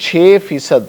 6%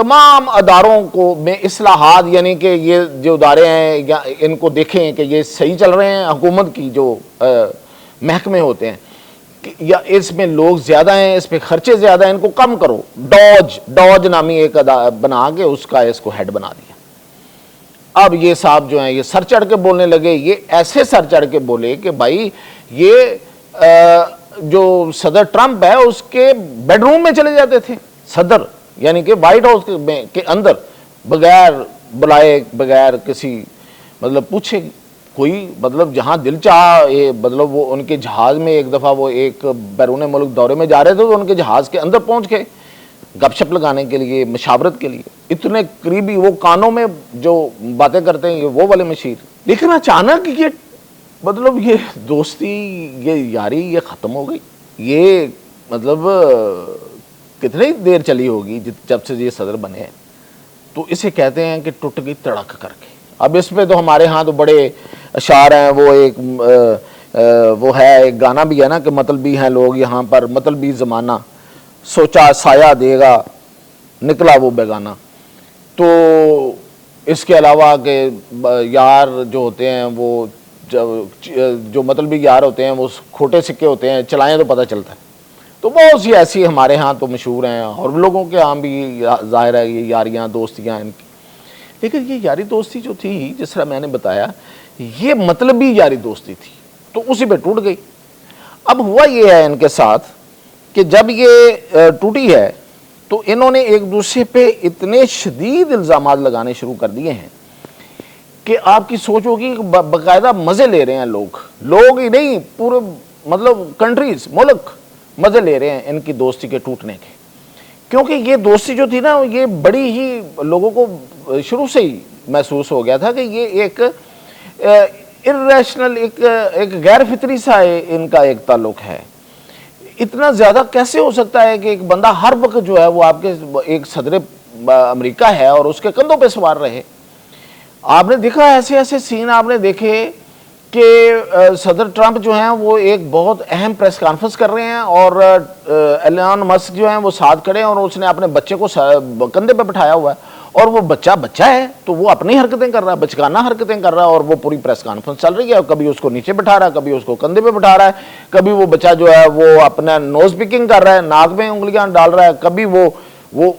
تمام اداروں کو میں اصلاحات، یعنی کہ یہ جو ادارے ہیں یا ان کو دیکھیں کہ یہ صحیح چل رہے ہیں، حکومت کی جو محکمے ہوتے ہیں یا اس میں لوگ زیادہ ہیں، اس پہ خرچے زیادہ ہیں، ان کو کم کرو. ڈوج نامی ایک بنا کے اس کا اس کو ہیڈ بنا دیا. اب یہ صاحب جو ہیں یہ سر چڑھ کے بولنے لگے. یہ ایسے سر چڑھ کے بولے کہ بھائی یہ جو صدر ٹرمپ ہے اس کے بیڈ روم میں چلے جاتے تھے صدر، یعنی کہ وائٹ ہاؤس کے اندر بغیر بلائے، بغیر کسی مطلب پوچھے، کوئی مطلب جہاں دل چاہا. مطلب وہ ان کے جہاز میں ایک دفعہ وہ ایک بیرون ملک دورے میں جا رہے تھے تو ان کے جہاز کے اندر پہنچ گئے گپ شپ لگانے کے لیے، مشاورت کے لیے. اتنے قریبی، وہ کانوں میں جو باتیں کرتے ہیں یہ وہ والے مشیر. لیکن اچانک یہ مطلب یہ دوستی، یہ یاری یہ ختم ہو گئی. یہ مطلب کتنی دیر چلی ہوگی جب سے یہ صدر بنے ہیں. تو اسے کہتے ہیں کہ ٹوٹ گئی تڑک کر کے. اب اس پہ تو ہمارے ہاں تو بڑے اشعار ہیں. وہ ایک وہ ہے ایک گانا بھی ہے نا کہ مطلبی ہیں لوگ یہاں پر، مطلبی زمانہ، سوچا سایہ دے گا نکلا وہ بیگانہ. تو اس کے علاوہ کہ یار جو ہوتے ہیں وہ جو مطلبی یار ہوتے ہیں وہ کھوٹے سکے ہوتے ہیں، چلائیں تو پتہ چلتا ہے. تو بہت سی ایسی ہمارے ہاں تو مشہور ہیں، اور لوگوں کے ہاں بھی ظاہر ہے یہ یاریاں دوستیاں ان کی. لیکن یہ یاری دوستی جو تھی جس طرح میں نے بتایا یہ مطلبی یاری دوستی تھی، تو اسی پہ ٹوٹ گئی. اب ہوا یہ ہے ان کے ساتھ کہ جب یہ ٹوٹی ہے تو انہوں نے ایک دوسرے پہ اتنے شدید الزامات لگانے شروع کر دیے ہیں کہ آپ کی سوچ ہوگی کہ باقاعدہ مزے لے رہے ہیں لوگ ہی نہیں، پورے مطلب کنٹریز، ملک مزے لے رہے ہیں ان کی دوستی کے ٹوٹنے کے. کیونکہ یہ دوستی جو تھی نا یہ بڑی ہی لوگوں کو شروع سے ہی محسوس ہو گیا تھا کہ یہ ایک ارریشنل، ایک غیر فطری سا ان کا ایک تعلق ہے. اتنا زیادہ کیسے ہو سکتا ہے کہ ایک بندہ ہر وقت جو ہے وہ آپ کے ایک صدر امریکہ ہے اور اس کے کندھوں پہ سوار رہے. آپ نے دیکھا ایسے ایسے سین آپ نے دیکھے کہ صدر ٹرمپ جو ہیں وہ ایک بہت اہم پریس کانفرنس کر رہے ہیں اور ایلان مسک جو ہیں وہ ساتھ کھڑے ہیں اور اس نے اپنے بچے کو کندھے پہ بٹھایا ہوا ہے اور وہ بچہ ہے تو وہ اپنی حرکتیں کر رہا ہے، بچگانہ حرکتیں کر رہا ہے اور وہ پوری پریس کانفرنس چل رہی ہے. اور کبھی اس کو نیچے بٹھا رہا ہے، کبھی اس کو کندھے پہ بٹھا رہا ہے، کبھی وہ بچہ جو ہے وہ اپنا نوز پکنگ کر رہا ہے، ناک میں انگلیاں ڈال رہا ہے، کبھی وہ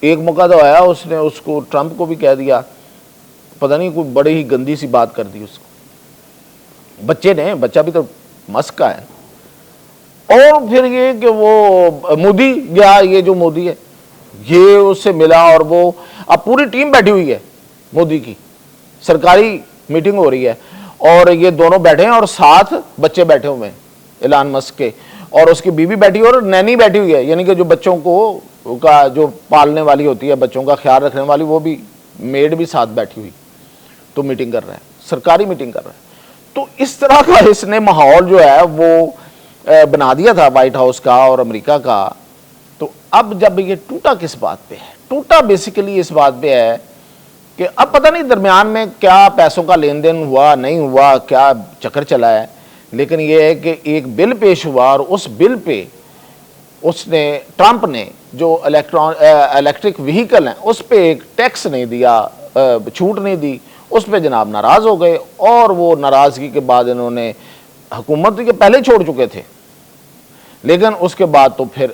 ایک موقع تو آیا اس نے اس کو ٹرمپ کو بھی کہہ دیا، پتہ نہیں کوئی بڑی ہی گندی سی بات کر دی اس کو، بچے نے، بچہ بھی تو مسک کا ہے. اور پھر یہ کہ وہ مودی گیا، یہ جو مودی ہے یہ اس سے ملا اور وہ اب پوری ٹیم بیٹھی ہوئی ہے، مودی کی سرکاری میٹنگ ہو رہی ہے اور یہ دونوں بیٹھے ہیں اور ساتھ بچے بیٹھے ہوئے ہیں ایلان مسک کے، اور اس کی بیوی بیٹھی ہوئی اور نینی بیٹھی ہوئی ہے، یعنی کہ جو بچوں کو کا جو پالنے والی ہوتی ہے، بچوں کا خیال رکھنے والی، وہ بھی میڈ بھی ساتھ بیٹھی ہوئی. تو میٹنگ کر رہا ہے، سرکاری میٹنگ کر رہا ہے. تو اس طرح کا اس نے ماحول جو ہے وہ بنا دیا تھا وائٹ ہاؤس کا اور امریکہ کا. تو اب جب یہ ٹوٹا کس بات پہ ہے؟ ٹوٹا بیسیکلی اس بات پہ ہے کہ اب پتہ نہیں درمیان میں کیا پیسوں کا لین دین ہوا نہیں ہوا، کیا چکر چلا ہے، لیکن یہ ہے کہ ایک بل پیش ہوا اور اس بل پہ اس نے ٹرمپ نے جو الیکٹرک وہیکل ہیں اس پہ ایک ٹیکس نہیں دیا، چھوٹ نہیں دی. اس پہ جناب ناراض ہو گئے اور وہ ناراضگی کے بعد انہوں نے حکومت کے پہلے چھوڑ چکے تھے، لیکن اس کے بعد تو پھر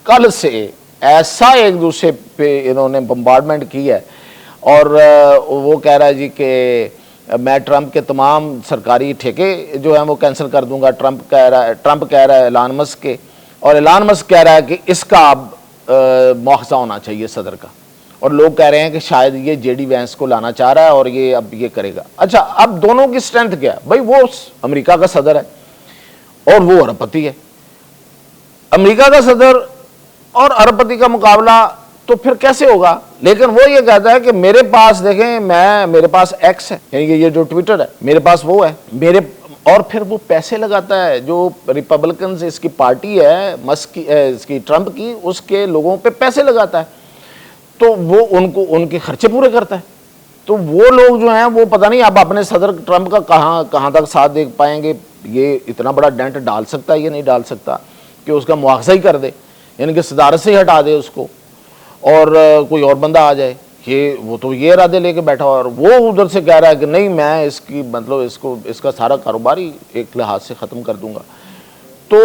کل سے ایسا ایک دوسرے پہ انہوں نے بمبارڈمنٹ کی ہے. اور وہ کہہ رہا ہے جی کہ میں ٹرمپ کے تمام سرکاری ٹھیکے جو ہیں وہ کینسل کر دوں گا. ٹرمپ کہہ رہا ہے ایلان مسک کے، اور ایلان مسک کہہ رہا ہے کہ اس کا اب مواخذہ ہونا چاہیے صدر کا. اور لوگ کہہ رہے ہیں کہ شاید یہ جے ڈی وینس کو لانا چاہ رہا ہے اور یہ اب یہ کرے گا. اچھا اب دونوں کی سٹرینتھ کیا ہے بھائی؟ وہ امریکہ کا صدر ہے اور وہ ارب پتی ہے. امریکہ کا صدر اور ارب پتی کا مقابلہ تو پھر کیسے ہوگا؟ لیکن وہ یہ کہتا ہے کہ میرے پاس دیکھیں، میرے پاس ایکس ہے، یعنی کہ یہ جو ٹویٹر ہے میرے پاس وہ ہے اور پھر وہ پیسے لگاتا ہے. جو ریپبلکنز اس کی پارٹی ہے مسک کی، اس کی ٹرمپ کی، اس کے لوگوں پہ پیسے لگاتا ہے تو وہ ان کے خرچے پورے کرتا ہے. تو وہ لوگ جو ہیں وہ پتہ نہیں اب اپنے صدر ٹرمپ کا کہاں تک ساتھ دیکھ پائیں گے. یہ اتنا بڑا ڈینٹ ڈال سکتا ہے یا نہیں ڈال سکتا کہ اس کا مواخذہ ہی کر دے، یعنی کہ صدارت سے ہی ہٹا دے اس کو. اور کوئی اور بندہ آ جائے، وہ تو یہ ارادے لے کے بیٹھا اور وہ ادھر سے کہہ رہا ہے کہ نہیں میں اس کی مطلب اس کا سارا کاروبار ہی ایک لحاظ سے ختم کر دوں گا۔ تو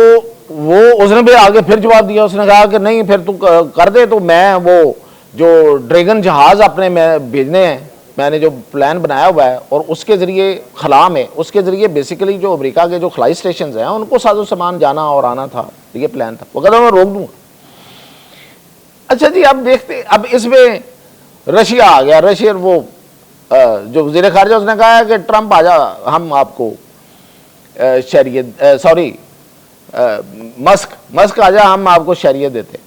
وہ اس نے بھی آگے پھر جواب دیا، اس نے کہا کہ نہیں پھر تو کر دے، تو میں وہ جو ڈریگن جہاز اپنے میں بھیجنے ہیں، میں نے جو پلان بنایا ہوا ہے اور اس کے ذریعے خلا میں اس کے ذریعے بیسیکلی جو امریکہ کے جو خلائی سٹیشنز ہیں ان کو ساز و سامان جانا اور آنا تھا، یہ پلان تھا، وہ کہتا میں روک دوں گا۔ اچھا جی، اب دیکھتے اب اس میں رشیا آ گیا۔ رشیا وہ جو وزیر خارجہ اس نے کہا ہے کہ ٹرمپ آ جا، ہم آپ کو شہریت مسک آ جا، ہم آپ کو شہریت دیتے،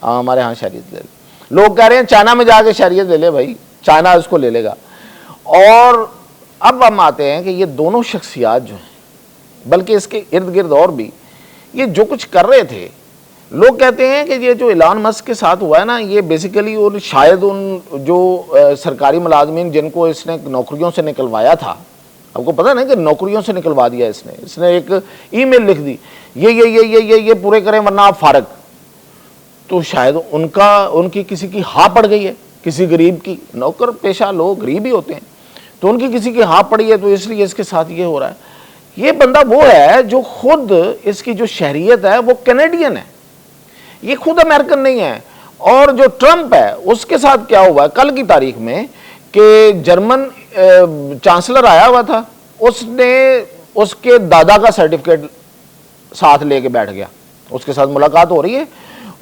ہمارے ہاں شہریت لے لے۔ لوگ کہہ رہے ہیں چائنا میں جا کے شہریت لے لے، بھائی چائنا اس کو لے لے گا۔ اور اب ہم آتے ہیں کہ یہ دونوں شخصیات جو ہیں، بلکہ اس کے ارد گرد اور بھی، یہ جو کچھ کر رہے تھے، لوگ کہتے ہیں کہ یہ جو ایلان مسک کے ساتھ ہوا ہے نا، یہ بیسیکلی شاید ان جو سرکاری ملازمین جن کو اس نے نوکریوں سے نکلوایا تھا، آپ کو پتہ نا کہ نوکریوں سے نکلوا دیا اس نے ایک ای میل لکھ دی، یہ پورے کریں ورنہ آپ فارغ۔ تو شاید ان کی کسی کی ہاں پڑ گئی ہے، کسی غریب کی، نوکر پیشہ لوگ غریب ہی ہوتے ہیں، تو ان کی کسی کی ہاں پڑی ہے، تو اس لیے اس کے ساتھ یہ ہو رہا ہے۔ یہ بندہ وہ ہے جو خود اس کی جو شہریت ہے وہ کینیڈین ہے، یہ خود امریکن نہیں ہے۔ اور جو ٹرمپ ہے اس کے ساتھ کیا ہوا ہے کل کی تاریخ میں کہ جرمن چانسلر آیا ہوا تھا، اس نے اس کے دادا کا سرٹیفکیٹ ساتھ لے کے بیٹھ گیا، اس کے ساتھ ملاقات ہو رہی ہے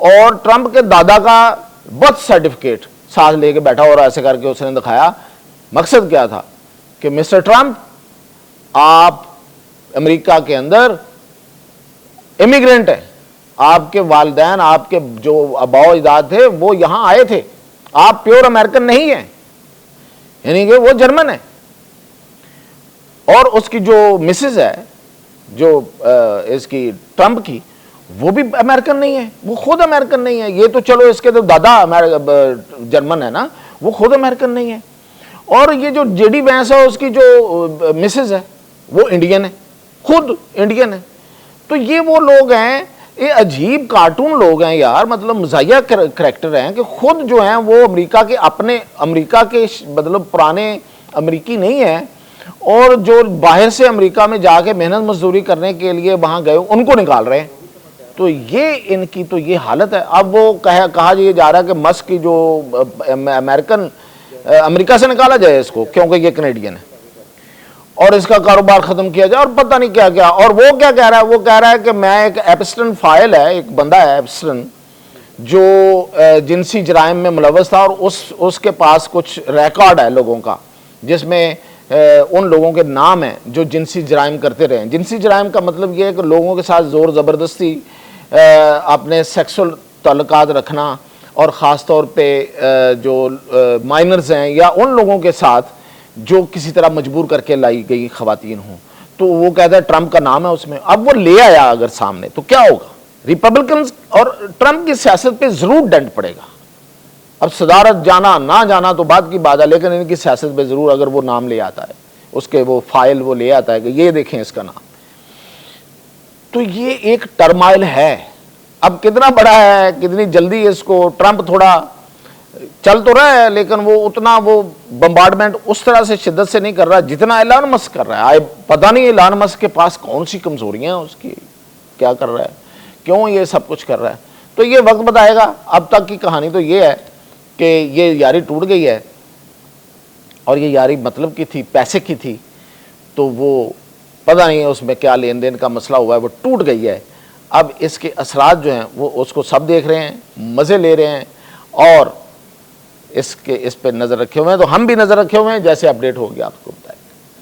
اور ٹرمپ کے دادا کا برتھ سرٹیفکیٹ ساتھ لے کے بیٹھا، اور ایسے کر کے اس نے دکھایا۔ مقصد کیا تھا کہ مسٹر ٹرمپ آپ امریکہ کے اندر امیگرینٹ ہیں، آپ کے والدین، آپ کے جو آباء و اجداد تھے وہ یہاں آئے تھے، آپ پیور امریکن نہیں ہیں، یعنی کہ وہ جرمن ہے۔ اور اس کی جو مسز ہے، جو اس کی ٹرمپ کی، وہ بھی امریکن نہیں ہے، وہ خود امریکن نہیں ہے۔ یہ تو چلو اس کے تو دادا جرمن ہے نا، وہ خود امریکن نہیں ہے۔ اور یہ جو جے ڈی وینس ہے اس کی جو مسز ہے وہ انڈین ہے، خود انڈین ہے۔ تو یہ وہ لوگ ہیں، یہ عجیب کارٹون لوگ ہیں یار، مطلب مزاحیہ کریکٹر ہیں کہ خود جو ہیں وہ امریکہ کے مطلب پرانے امریکی نہیں ہیں، اور جو باہر سے امریکہ میں جا کے محنت مزدوری کرنے کے لیے وہاں گئے ان کو نکال رہے ہیں۔ تو یہ ان کی تو یہ حالت ہے۔ اب وہ کہا جا رہا ہے کہ مسک کی جو امریکہ سے نکالا جائے اس کو، کیونکہ یہ کینیڈین ہے، اور اس کا کاروبار ختم کیا جائے، اور پتہ نہیں کیا کیا۔ اور وہ کیا کہہ رہا ہے، وہ کہہ رہا ہے کہ میں ایک ایپسٹن فائل ہے، ایک بندہ ہے ایپسٹن جو جنسی جرائم میں ملوث تھا، اور اس کے پاس کچھ ریکارڈ ہے لوگوں کا جس میں ان لوگوں کے نام ہیں جو جنسی جرائم کرتے رہے ہیں۔ جنسی جرائم کا مطلب یہ ہے کہ لوگوں کے ساتھ زور زبردستی اپنے سیکسول تعلقات رکھنا، اور خاص طور پہ جو مائنرز ہیں یا ان لوگوں کے ساتھ جو کسی طرح مجبور کر کے لائی گئی خواتین ہوں۔ تو وہ کہتا ہے ٹرمپ کا نام ہے اس میں۔ اب وہ لے آیا اگر سامنے تو کیا ہوگا؟ ریپبلکنز اور ٹرمپ کی سیاست پہ ضرور ڈنٹ پڑے گا۔ اب صدارت جانا نہ جانا تو بات کی بات ہے، لیکن ان کی سیاست پہ ضرور اگر وہ نام لے آتا ہے، اس کے وہ فائل وہ لے آتا ہے کہ یہ دیکھیں اس کا نام، تو یہ ایک ٹرمائل ہے۔ اب کتنا بڑا ہے، کتنی جلدی اس کو ٹرمپ تھوڑا چل تو رہا ہے، لیکن وہ اتنا وہ بمبارڈمنٹ اس طرح سے شدت سے نہیں کر رہا جتنا ایلان مسک کر رہا ہے۔ پتہ نہیں ایلان مسک کے پاس کون سی کمزوریاں ہیں، اس کی کیا کر رہا ہے، کیوں یہ سب کچھ کر رہا ہے، تو یہ وقت بتائے گا۔ اب تک کی کہانی تو یہ ہے کہ یہ یاری ٹوٹ گئی ہے، اور یہ یاری مطلب کی تھی، پیسے کی تھی، تو وہ پتہ نہیں اس میں کیا لین دین کا مسئلہ ہوا ہے، وہ ٹوٹ گئی ہے۔ اب اس کے اثرات جو ہیں وہ اس کو سب دیکھ رہے ہیں، مزے لے رہے ہیں، اور اس پہ نظر رکھے ہوئے ہیں، تو ہم بھی نظر رکھے ہوئے ہیں، جیسے اپڈیٹ ہو گیا آپ کو